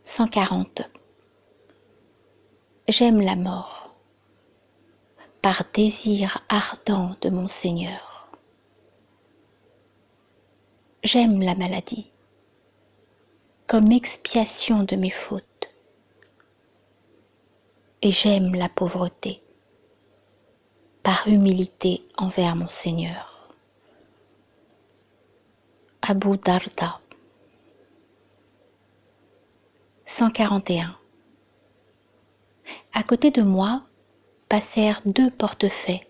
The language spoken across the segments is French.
140. J'aime la mort, par désir ardent de mon Seigneur. J'aime la maladie, comme expiation de mes fautes. Et j'aime la pauvreté, par humilité envers mon Seigneur. Abu Darda. 141. À côté de moi passèrent 2 portefaix,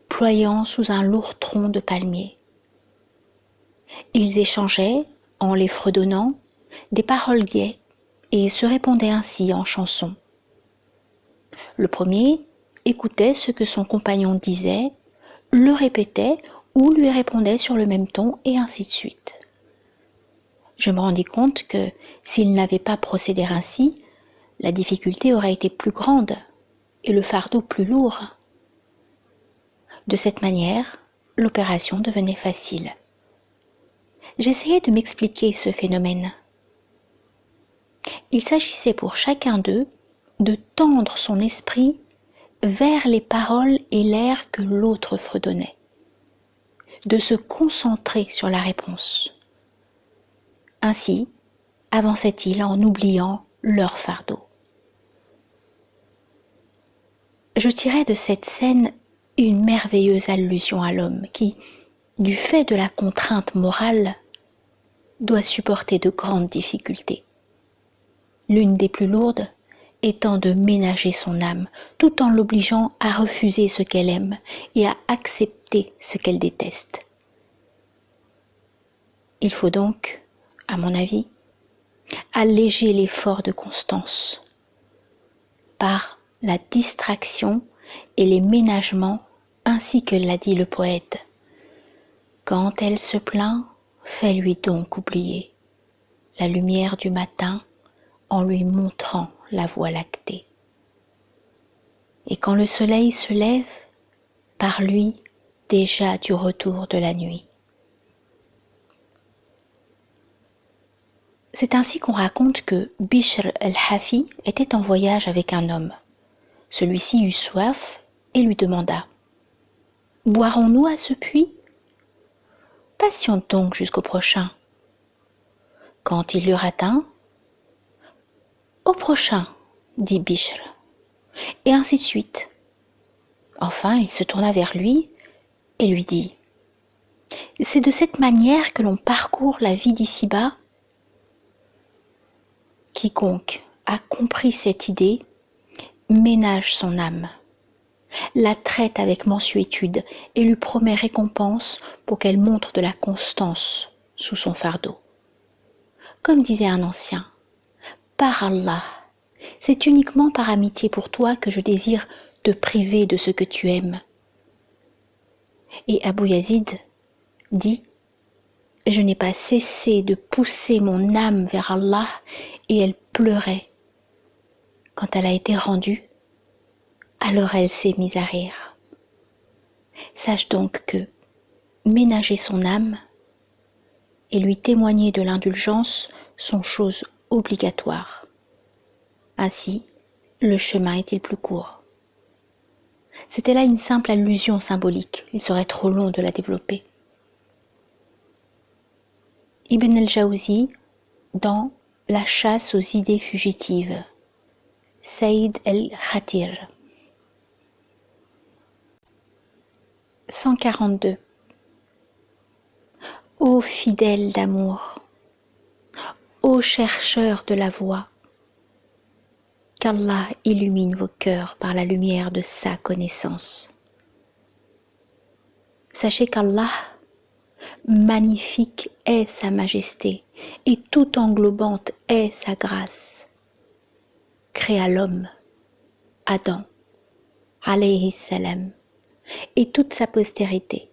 ployant sous un lourd tronc de palmier. Ils échangeaient, en les fredonnant, des paroles gaies et se répondaient ainsi en chansons. Le premier écoutait ce que son compagnon disait, le répétait ou lui répondait sur le même ton et ainsi de suite. Je me rendis compte que s'il n'avait pas procédé ainsi, la difficulté aurait été plus grande et le fardeau plus lourd. De cette manière, l'opération devenait facile. J'essayais de m'expliquer ce phénomène. Il s'agissait pour chacun d'eux de tendre son esprit vers les paroles et l'air que l'autre fredonnait, de se concentrer sur la réponse. Ainsi avançait-il en oubliant leur fardeau. Je tirais de cette scène une merveilleuse allusion à l'homme qui, du fait de la contrainte morale, doit supporter de grandes difficultés. L'une des plus lourdes étant de ménager son âme, tout en l'obligeant à refuser ce qu'elle aime et à accepter ce qu'elle déteste. Il faut donc, à mon avis, alléger l'effort de constance par la distraction et les ménagements, ainsi que l'a dit le poète. Quand elle se plaint, fais-lui donc oublier la lumière du matin en lui montrant la voie lactée. Et quand le soleil se lève, parle-lui déjà du retour de la nuit. C'est ainsi qu'on raconte que Bishr el-Hafi était en voyage avec un homme. Celui-ci eut soif et lui demanda « Boirons-nous à ce puits ? Patiente donc jusqu'au prochain. » Quand il l'eut atteint, « Au prochain, dit Bishr, et ainsi de suite. Enfin, il se tourna vers lui et lui dit « C'est de cette manière que l'on parcourt la vie d'ici-bas. Quiconque a compris cette idée ménage son âme, la traite avec mansuétude et lui promet récompense pour qu'elle montre de la constance sous son fardeau. Comme disait un ancien, par Allah, c'est uniquement par amitié pour toi que je désire te priver de ce que tu aimes. » Et Abu Yazid dit « Je n'ai pas cessé de pousser mon âme vers Allah et elle pleurait. Quand elle a été rendue, alors elle s'est mise à rire. » Sache donc que ménager son âme et lui témoigner de l'indulgence sont choses obligatoires. Ainsi, le chemin est-il plus court. C'était là une simple allusion symbolique, il serait trop long de la développer. Ibn al-Jawzi, dans La chasse aux idées fugitives, Saïd el-Khatir. 142. Ô fidèle d'amour, ô chercheurs de la voie, qu'Allah illumine vos cœurs par la lumière de sa connaissance. Sachez qu'Allah, magnifique est sa majesté et tout englobante est sa grâce. Créa l'homme, Adam, alayhi salam, et toute sa postérité,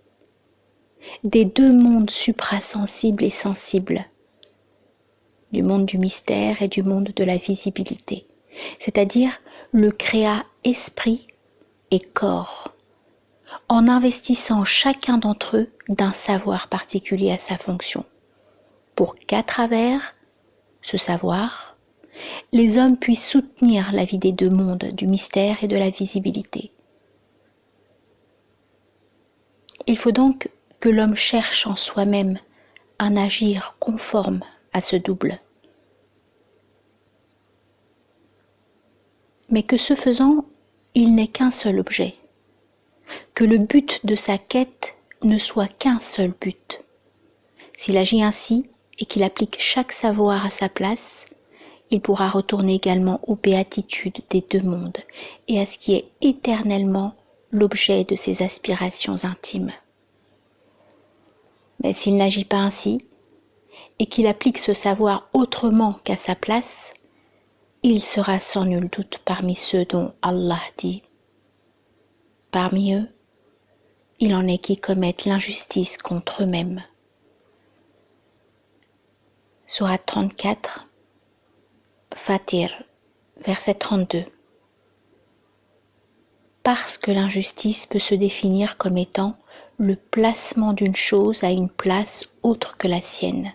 des 2 mondes suprasensibles et sensibles, du monde du mystère et du monde de la visibilité, c'est-à-dire le créa esprit et corps, en investissant chacun d'entre eux d'un savoir particulier à sa fonction, pour qu'à travers ce savoir, les hommes puissent soutenir la vie des deux mondes, du mystère et de la visibilité. Il faut donc que l'homme cherche en soi-même un agir conforme à ce double. Mais que ce faisant, il n'est qu'un seul objet, que le but de sa quête ne soit qu'un seul but. S'il agit ainsi et qu'il applique chaque savoir à sa place, il pourra retourner également aux béatitudes des deux mondes et à ce qui est éternellement l'objet de ses aspirations intimes. Mais s'il n'agit pas ainsi et qu'il applique ce savoir autrement qu'à sa place, il sera sans nul doute parmi ceux dont Allah dit « Parmi eux, il en est qui commettent l'injustice contre eux-mêmes. » Sourate 34, Fatir, verset 32. Parce que l'injustice peut se définir comme étant le placement d'une chose à une place autre que la sienne.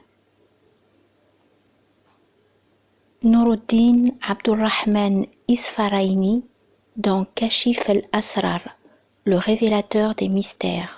Nuruddin Abdurrahman Isfaraini, dans Kashif al-Asrar, le révélateur des mystères,